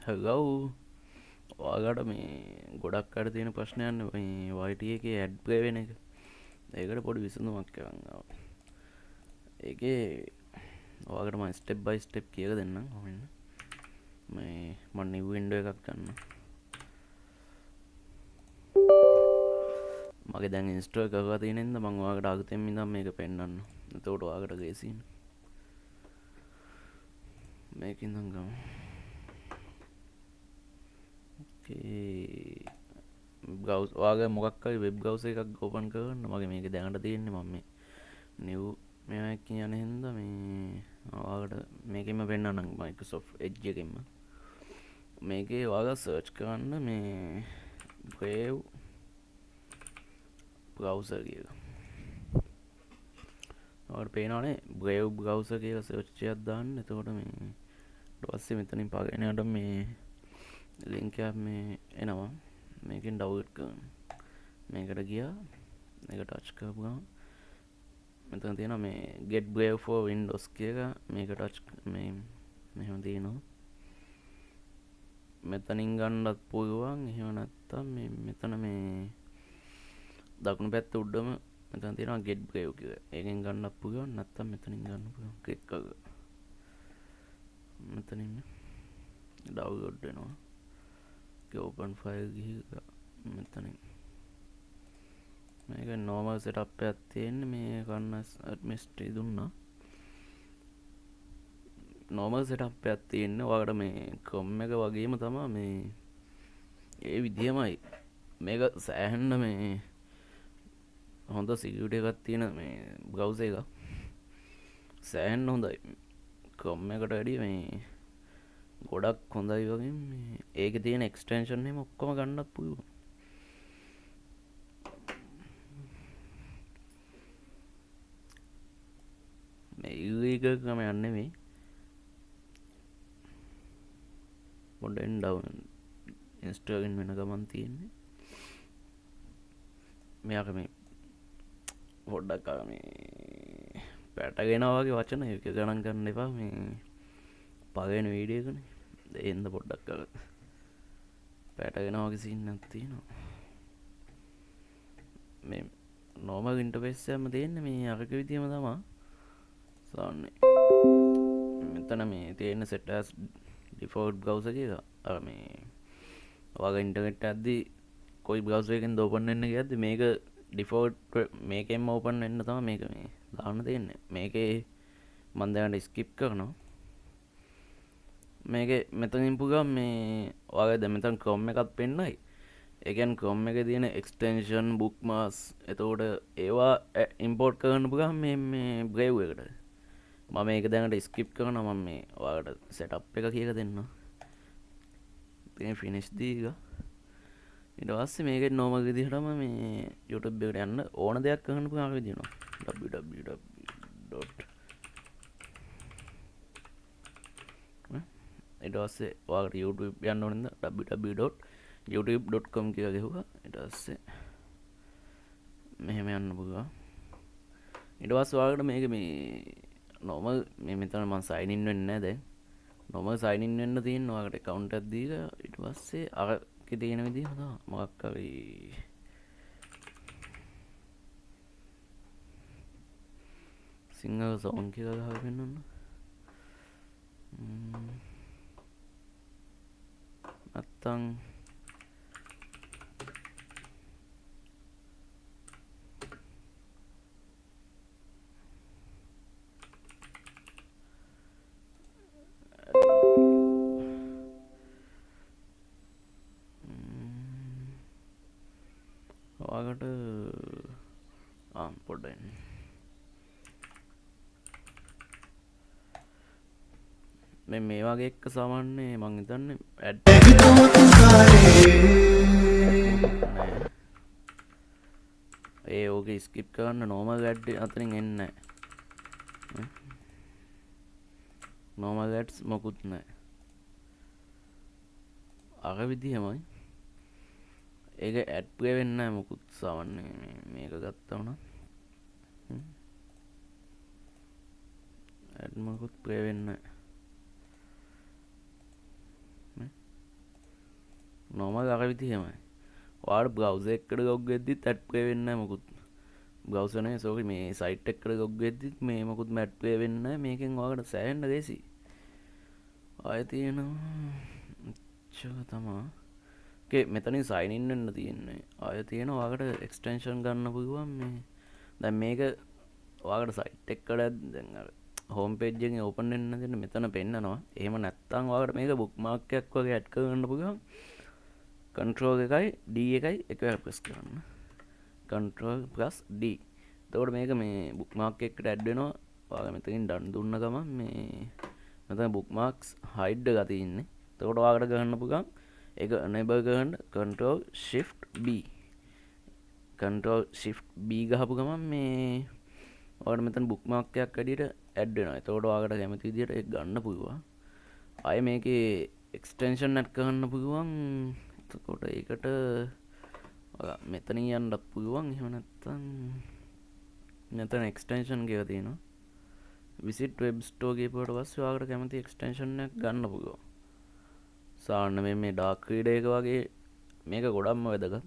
හගව් ඔයාගට මේ ගොඩක් අට තියෙන ප්‍රශ්නයන්න මේ වයිට එක ඇඩ් ප්‍රවෙන එක ඒකට පොඩි විසඳුමක් කරන්නාව ඒක ඔයාගටම ස්ටෙප් බයි ස්ටෙප් කියල දෙන්න හොන්න මේ මන් නිව්ෙන්ඩ එකක් ගන්න මගේ දැන් ඉස්ට්‍රෝ එකවා තියෙනෙද මංවාකට අගතෙන් මිදම් මේක පෙන්න්න තෝට වාකට ගේසින් මේකින්දම් ගම ගවස් වාගේ මොක්කයි වෙබ් ගවස එකක් ගෝපන් කරන්න මගේ මේක දැනට තියෙන්නේ මම නිව් මෙයක් කියන හින්ද මේ ආවාට මේකෙම පෙන්න්න නං මයිකසොෆ් එජ් එකෙම මේකේ වාග සර්ච් කරන්න මේ බ්‍රේව් බ්‍රව්ස කිය ට පේනනේ බ්‍රේව් බ්‍රව්ස කියල සර්ච්චයක් දාන්න එතකොට මේ ඩොස්සේ මෙතනින් පාගෙනයට මේ ලිංකයක් මේ එනවා මේකින් ඩව්ට් කරන මේකට ගියා එක ටච් කරපුගා මෙතන තියෙන මේ ගෙට් බ්‍රේව් ෆෝ වින්ඩෝස් කියක මේක ටච් මෙහෙම තියෙනවා මෙතනින් ගන්නත් පුළුවන් එහෙම නැත්තම් මෙතන මේ දකුණු පැත්ත උඩ්ඩම මෙතන තියෙනවා ගෙට් බ්‍රේව් කිය ඒකෙන් ගන්නත් පුළුවන් නැත්තම් මෙතනින් ගන්න පුළුවන් ක්ලික් කරලා මෙතනින් ඩවුන්ලෝඩ් වෙනවා ඕපන් ෆයිල් ගිහිල්ලා මෙතනින් මේක නෝමල් සෙටප් එකක් තියෙන්නේ මේ කන්න ඇඩ්මිනිස්ට්‍රි දුන්නා නෝමල් සෙටප් එකක් තියෙන්නේ ඔයාලට මේ ක්‍රොම් එක වගේම තමයි මේ ඒ විදියමයි මේක සෑහෙන්න මේ හොඳ සිකියුරිටි එකක් තියෙන මේ බ්‍රවුසර් එක සෑහෙන්න හොඳයි ක්‍රොම් එකට වැඩිය මේ ගොඩක් හොඳයි වගේ මේ ඒක තියෙන එක්ස්ටෙන්ෂන් එහෙම ඔක්කොම ගන්නත් පුළුවන් මේ ඉල්ලීගල් ක්‍රම යන්නේ මේ පොඩ්ඩෙන් ඩවුන් ඉන්ස්ටෝල්ගෙන වෙන ගමන් තියෙන්නේ මෙයාක මේ පොඩ්ඩක් මේ පැටගෙන වගේ වචන එක ගණන් ගන්න එපා මේ පගෙන වීඩියකන එන්ද පොඩ්ඩක් කර පැටගෙන වගේ සින්නත් තියෙනවා මේ නෝමල් ඉන්ටර්ෆේස් එකම තියෙන්නේ මේ අරක විදියම තමා සාන්නේ මෙතන මේ තියෙන සෙට් ඇස් ඩිෆෝල්ට් බ්‍රවුසර් එක අර මේ ඔයාගේ ඉන්ටර්නෙට් එකක්දී කොයි බ්‍රවුසර් එකෙන්ද ඕපන් වෙන්න ගියද්දි මේක ඩිෆෝල්ට් මේකෙන්ම ඕපන් වෙන්න තමයි මේක මේ දාන්න තියෙන්නේ මේකේ මම දැනට ස්කිප් කරනවා මේකේ මෙතනින් පුගම් මේ ඔයාගේ දැන් මෙතන Chrome එකක් පෙන්නයි ඒ කියන්නේ Chrome එකේ තියෙන එක්ස්ටෙන්ෂන් බුක්මාර්ක්ස් එතකොට ඒවා ඉම්පෝර්ට් කරන්න පුගම් මේ Brave එකට මම මේක දැනට ස්කිප් කරනවා මම මේ ඔයාලට සෙටප් එක කියලා දෙන්න ඉතින් ෆිනිෂ් දීලා ඊට පස්සේ මේකේ නෝමල් විදිහටම මේ YouTube එකට යන්න ඕන දෙයක් කරන්න පුළුවන් අර විදිහම www. ඊට පස්සේ ඔයාලට YouTube යන්න ඕනෙද www.youtube.com කියලා ගහුවා ඊට පස්සේ මෙහෙම යන්න පුළුවන් ඊට පස්සේ ඔයාලට මේක මේ නෝමල් මේ මෙතන මම සයින් ඉන් වෙන්නේ නැහැ දැන් නෝමල් සයින් ඉන් වෙන්න තියෙනවා ඔයාලට account එකක් දීලා ඊට පස්සේ අරකේ තියෙන විදිහම තමයි මොකක් හරි සිංහල සෝන් කියලා ගහලා පෙන්නන්න නැත්තම් ඔයාලට පොඩ්ඩක් මේ වගේ එක්ක සාමාන්‍යයෙන් මං හිතන්නේ ඇඩ් ඒ ඕකේ ස්කිප් කරන්න නෝමල් ඇඩ් අතරින් එන්නේ නැහැ නෝමල් ඇඩ්ස් මොකුත් නැහැ අර විදිහමයි ඒක ඇඩ් ප්ලේ වෙන්නේ නැහැ මොකුත් සාමාන්‍යයෙන් මේක ගත්තා වුණා ඇඩ් මොකුත් ප්ලේ වෙන්නේ නැහැ නොම අර විදිහමයි. ඔයාලට බ්‍රවුසර් එකට ලොග් වෙද්දිත් ඇඩ් ප්ලේ වෙන්නේ නැහැ මොකුත්. බ්‍රවුසර් නේ සෝරි මේ සයිට් එකට ලොග් වෙද්දිත් මේ මොකුත් ඇඩ් ප්ලේ වෙන්නේ නැහැ. මේකෙන් ඔයාලට සෑහෙන්න ලේසි. ආයෙ තියෙනවා එච්චර තමා. ඕකේ මෙතනින් සයින් ඉන් වෙන්න තියෙන්නේ. ආයෙ තියෙනවා ඔයාලට එක්ස්ටෙන්ෂන් ගන්න පුළුවන් මේ. දැන් මේක ඔයාලට සයිට් එකට දැන් අර හෝම් පේජ් එකෙන් ඕපන් වෙන්න දෙන්න මෙතන පෙන්නනවා. එහෙම නැත්නම් ඔයාලට මේක බුක්මාර්ක් එකක් වගේ ඇඩ් කරගන්න පුළුවන්. කන්ට්‍රෝල් එකයි D එකයි එකවර ප්‍රෙස් කරන්න. Control plus D. එතකොට මේක මේ බුක්මාර්ක් එකට ඇඩ් වෙනවා. ඔයාලා මෙතනින් ඩන් දුන්න ගමන් මේ මෙතන බුක්මාර්ක්ස් හයිඩ් එකක් තියෙන්නේ. එතකොට ඔයාලට ගන්න පුළුවන් ඒක enable කරන්න control shift B. control shift B ගහපු ගමන් මේ ඔයාලට මෙතන බුක්මාර්ක් එකක් ඇඩියට ඇඩ් වෙනවා. එතකොට ඔයාලට කැමති විදිහට ඒක ගන්න පුළුවන්. ආයේ මේකේ එක්ස්ටෙන්ෂන් ඇඩ් කරන්න පුළුවන්. එතකොට ඒකට මෙතනින් යන්න පුළුවන්. එහෙම නැත්නම් මෙතන එක්ස්ටෙන්ෂන් කියලා තියෙනවා. visit web store කියපුවට පස්සේ ඔයාලට කැමති එක්ස්ටෙන්ෂන් එකක් ගන්න පුළුවන්. සාමාන්‍ය මේ ඩාර්ක් රීඩර් එක වගේ මේක ගොඩක්ම වැදගත්.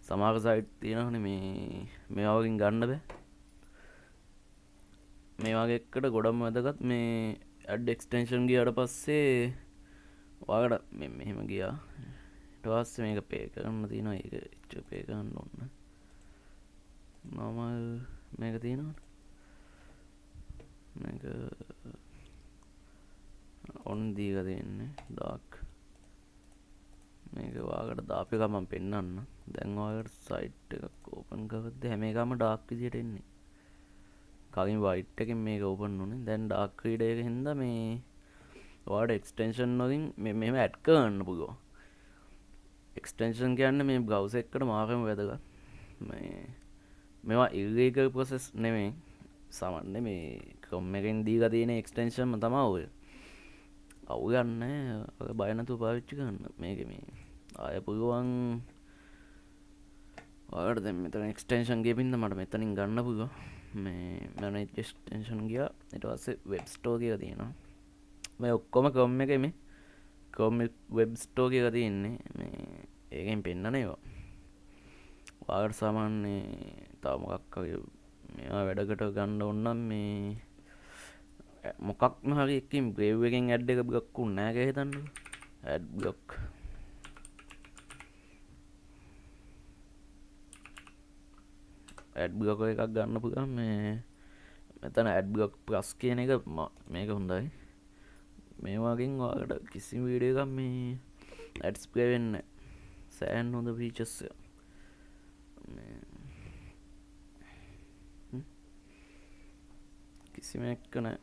සමහර සයිට් තියෙනවනේ මේ වගේ ගන්න බෑ. මේ වගේ එකට ගොඩක්ම වැදගත් මේ ඇඩ් එක්ස්ටෙන්ෂන් ගියාට පස්සේ ඔයාලට මෙහෙම ගියා. ඊට පස්සේ මේක පේ කරන්න තියෙනවා. ඒක එච්චර පේ කරන්න ඕන. normal මේක තියෙනවා. මේක on දීලා තියෙන්නේ dark. මේක ඔයාලට දාපු එක මම පෙන්නන්න. දැන් ඔයාලට සයිට් එකක් ඕපන් කරද්දී හැම එකම dark විදියට එන්නේ. කලින් white එකෙන් මේක ඕපන් වුණේ. දැන් dark reader එකෙන් හින්දා මේ ඔයාලට එක්ස්ටෙන්ෂන් වලින් මෙහෙම ඇඩ් කරන්න පුළුවන්. එක්ස්ටෙන්ෂන් කියන්නේ මේ බ්‍රවුසර් එකට මාර්ගම වැදගත්. මේවා ඉල්ලීගල් ප්‍රොසෙස් නෙමෙයි. සාමාන්‍ය මේ Chrome එකෙන් දීලා තියෙන එක්ස්ටෙන්ෂන් තමයි ඔය. අවු ගන්න ඔය බය නැතුව පාවිච්චි කරන්න. මේක මේ ආය පුළුවන් ඔයාලට දැන් මෙතන එක්ස්ටෙන්ෂන් ගියපින්ද මට මෙතනින් ගන්න පුළුවන්. මේ manage extension ගියා. ඊට පස්සේ web store කියලා තියෙනවා. මේ ඔක්කොම Chrome එකේ මේ Chrome web store කියලා තියෙන්නේ. මේ ඒකෙන් පෙන්නන ඒවා. ඔයාලට සාමාන්‍ය තව මොකක් හරි මේවා වැඩකට ගන්න ඕන නම් මේ මොකක්ම හරි එකකින් Brave එකෙන් ඇඩ් එක බ්ලොක් වුන්නේ නැහැ කියලා හිතන්නකෝ. Add block. ඇඩ් බ්ලොක් එකක් ගන්න පුළුවන් මේ මෙතන ඇඩ් බ්ලොක් ප්ලස් කියන එක මේක හොඳයි. මේ වගේ ඔයාලට කිසිම වීඩියෝ එකක් මේ ඇඩ්ස් ප්ලේ වෙන්නේ නැහැ. සෑහෙන හොඳ ෆීචර්ස් එක. කිසිම එක නැහැ.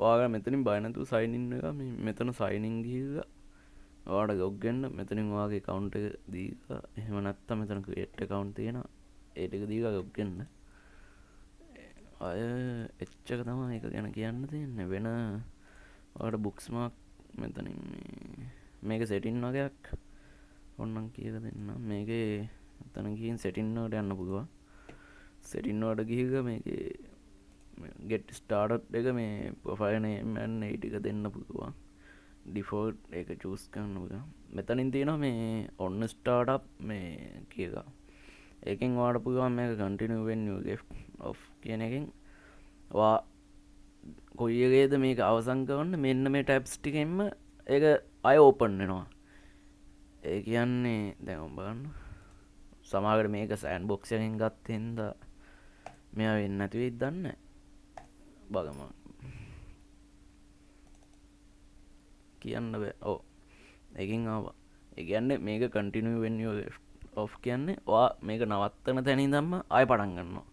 ඔයාලා මෙතනින් බය නැතුව සයින් ඉන් එක මෙතන සයින් ඉන් ගිහලා ඔයාලට ලොග් වෙන්න මෙතනින් ඔයාගේ account එක දීලා එහෙම නැත්නම් මෙතන create account තියෙනවා. ඒ ටික දීලා ලොග් වෙන්න. අය එච්චර තමයි ඒක ගැන කියන්න තියෙන්නේ. වෙන ඔයාලට bookmark මෙතනින් මේක setting වගේක් ඕනනම් කියලා දෙන්න. මේකේ මෙතන ගිහින් setting වලට යන්න පුළුවන්. setting වලට ගිහලා මේකේ get started එක මේ profile name and ඒ ටික දෙන්න පුළුවන්. default එක choose කරන්න පුළුවන්. මෙතනින් තියෙනවා මේ on startup මේ කියලා. ඒකෙන් ඔයාලට පුළුවන් මේක continue when you left off කියන එකෙන් ඔයා කොයි එකේද මේක අවසන් කරන්න මෙන්න මේ tabs ටිකෙන්ම ඒක ආය open වෙනවා. ඒ කියන්නේ දැන් ඔබ බලන්න. සමහරවිට මේක sandbox එකෙන් ගත්ත හින්දා මෙයා වෙන්නේ නැති වෙයිද දන්නේ නැහැ. බලමු. කියන්න බෑ. ඔව්. ඒකෙන් ආවා. ඒ කියන්නේ මේක continue when you left off කියන්නේ ඔයා මේක නවත්තන තැන ඉඳන්ම ආයෙ පටන් ගන්නවා.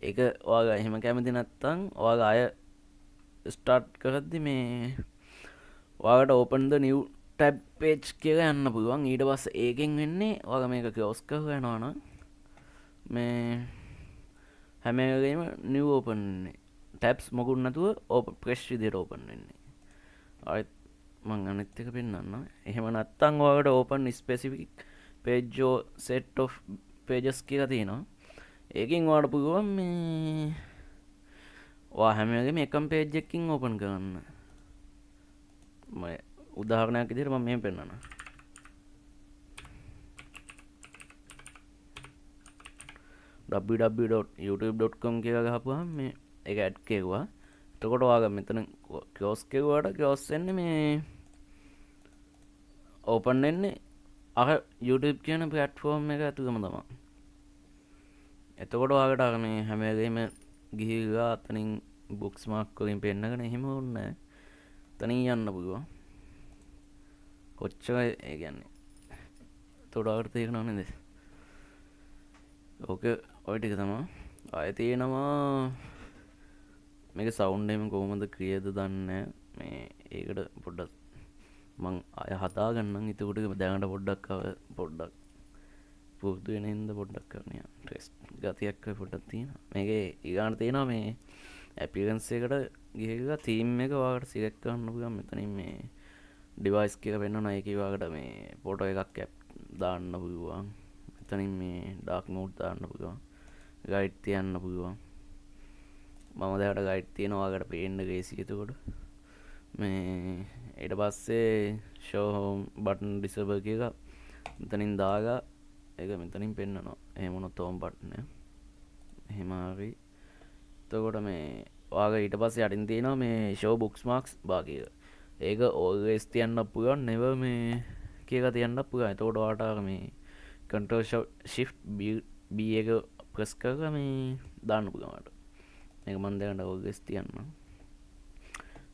ඒක ඔයාලා එහෙම කැමති නැත්නම් ඔයාලා ආයෙ start කරද්දි මේ ඔයාලට open the new tab page කියලා යන්න පුළුවන්. ඊට පස්සේ ඒකෙන් වෙන්නේ ඔයාලා මේක close කරලා යනවා නම් මේ හැම වෙලේම new open වෙන්නේ. tabs මොකුත් නැතුව open fresh විදියට open වෙන්නේ. ආයෙත් මම අනිත් එක පෙන්නන්නම්. එහෙම නැත්නම් ඔයාලට open specific page or set of pages කියලා තියෙනවා. ඒකෙන් ඔයාලට පුළුවන් මේ වා හැමගේම එකම් පේජ් එකකින් ඕපන් කරන්න උදාහරණයක් ඉදිර ම මේ පෙන්න්නන www.youtube.com කියල ගහපුහම මේ එක ඇඩ් කෙව්වා තකොට වාග මෙතන කෝස් කෙව්වාට කෝස්සෙන්න මේ ඕපන් එන්නේ අහ YouTube කියන පලට්ෆෝර්ම් එක ඇතුකම තමා එතකොට වාගට අර මේ හැමගේම ගිහිගා අතනින් බුක්ස් මාක්කොලින් පෙන්න්නගෙන එහෙම ඔන්න තනී යන්න පුළුවන් කොච්චර ඒගැන්නේ තොඩාවට තේරෙන නේද ඕක ඔය ටික තමා අය තියෙනවා මේක සවුන්ඩේම කොහොමද ක්‍රියද දන්න මේ ඒකට පොඩ්ඩක් මං අය හතා ගන්න ඉතකුට දැනට පොඩ්ඩක් පොඩ්ඩක් පුෘදුවෙන හිද පොඩ්ඩක් කරනය ටෙස් ගතියක් පොඩ්ඩක් තියෙන මේක ඒගාන තියෙනවා මේ ඇපිරන්සේකට ගිහක තීම් එක වාට සිරෙක් කරන්න පුගම් මෙතනින් මේ ඩිවයිස් කියල වෙන්න නයකිවාකට මේ පොටෝ එකක් ඇප් දාන්න පුළුවන් මෙතනින් මේ ඩාක් මෝට් දාන්න පුළුවන් ගයිඩ් තියන්න පුළුවන් මම දැට ගයිඩ් තියෙනවාකට පේන්න ගේසිතකොට මේ එට පස්සේ ෂෝහෝම් බටන් ඩිසබ එක මෙතනින් දාගා එක මෙතනින් පෙන්න්නනවා එහෙමුණොත් තෝම් පට්නය හෙමරි තකොට මේ වාග ඊට පස්ස අටින් තියෙනවා මේ ෂෝ බුක්ස් මාක්ස් භාගක ඒක ඕගස් තියන්න පුුවන් නෙව මේ කියක තියන්න පුග තෝට වාටාක මේ කන්ටර් ශි් බිය එක ප්‍රස් කරක මේ දාන්න පුගමට එක මන්දකට ඕගස් තියන්න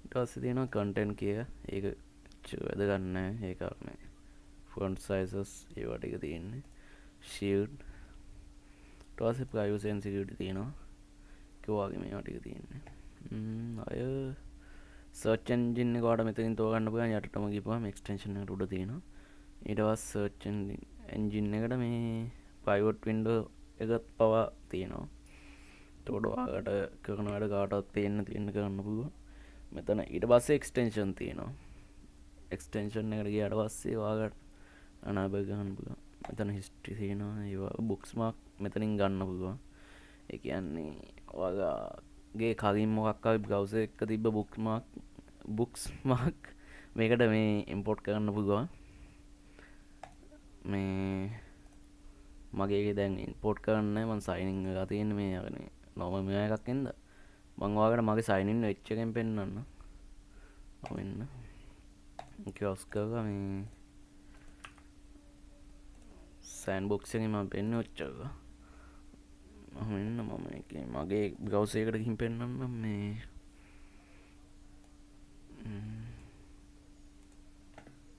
ටස්ස තියෙන කන්ටෙන්් කිය ඒක වැදගන්න ඒකරන ෆොන්් සයිසස් ඒවටික තියෙන්නේ ශිල්් ටස ප්‍රයසන්සිකට තියෙනවා කවාගේ මේ වටික තියෙන්නේ අය සර්චන්ජින්න කොට මෙතින් තෝගන්න පුග යටම ගිපුවා එක්ස්ටේෂන ුඩ තියෙන ඉටවස් සර්චන් එන්ජින්න එකට මේ පයිවට් වින්ඩෝ එකත් පවා තියෙනවා තෝඩවාගට කරන වැඩ කාටත් පේන්න තියන්න කරන්න පුුව මෙතන ඉට පස්සේ එක්ස්ටේෂන් තියෙනවා එක්ස්ටේෂන් එකට අට පස්සේ වාගට අනාභගහන් පුග මෙතන හිස්ටි තියෙනවා ඒවා බුක්ස්මක් මෙතනින් ගන්න පුුව එකන්නේ වගගේ කලින් මොකක්කයි ගවස එක තිබ බුක්ස්මක් මේකට මේ ඉම්පෝට් කරන්න පුගවා මේ මගේ දැන් ඉන්පෝට් කරන්න මන් සයිනිං ගතියෙන් මේ යගෙන නොම මෙ එකක්ෙන්ද මංවාකට මගේ සයිනින් වෙච්චකෙන් පෙන්න්න ඔන්න ඔස්කක මේ සෑන් බොක්සකින් ම පෙන්න්න ඔච්චක මෙන්න මම මගේ ගවසයකට කින් පෙන්න්නම් මේ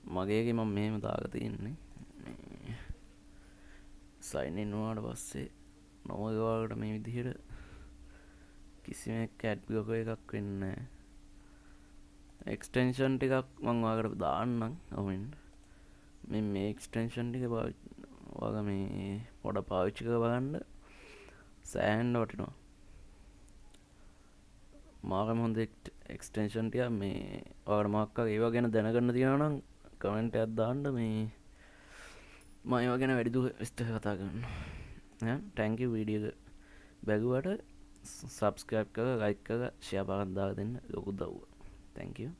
මගේගේ මම මෙහෙම දාග තියෙන්නේ සයින්වාට පස්සේ නොමගවාට මේ විදිහට කිසිම කැට්ගක එකක් වෙන්න එක්ස්ටෙන්ෂන් ටිකක් මංවාකට දාන්නම් ඔමෙන් මේ එක්ස්ටෙන්ෂන් ටික වග මේ පොඩ පාවිච්චික බලන්න සෑන්ඩ වටිනවා මාගම හොඳ එක්ස්ටේෂන්ටිය මේ ආඩමක්ක ඒවා ගැන දැනගන්න තියෙනනම් කමෙන්ට ඇත්දාන්ට මේ මයවා ගැන වැඩිදු ස්ත කතා කරන්න ටැංක වීඩියක බැගුවට සබස්ක්‍රප් කර ගයික්ක ශයපාගත්දා දෙන්න ලොකු දව්ව තැංකෝ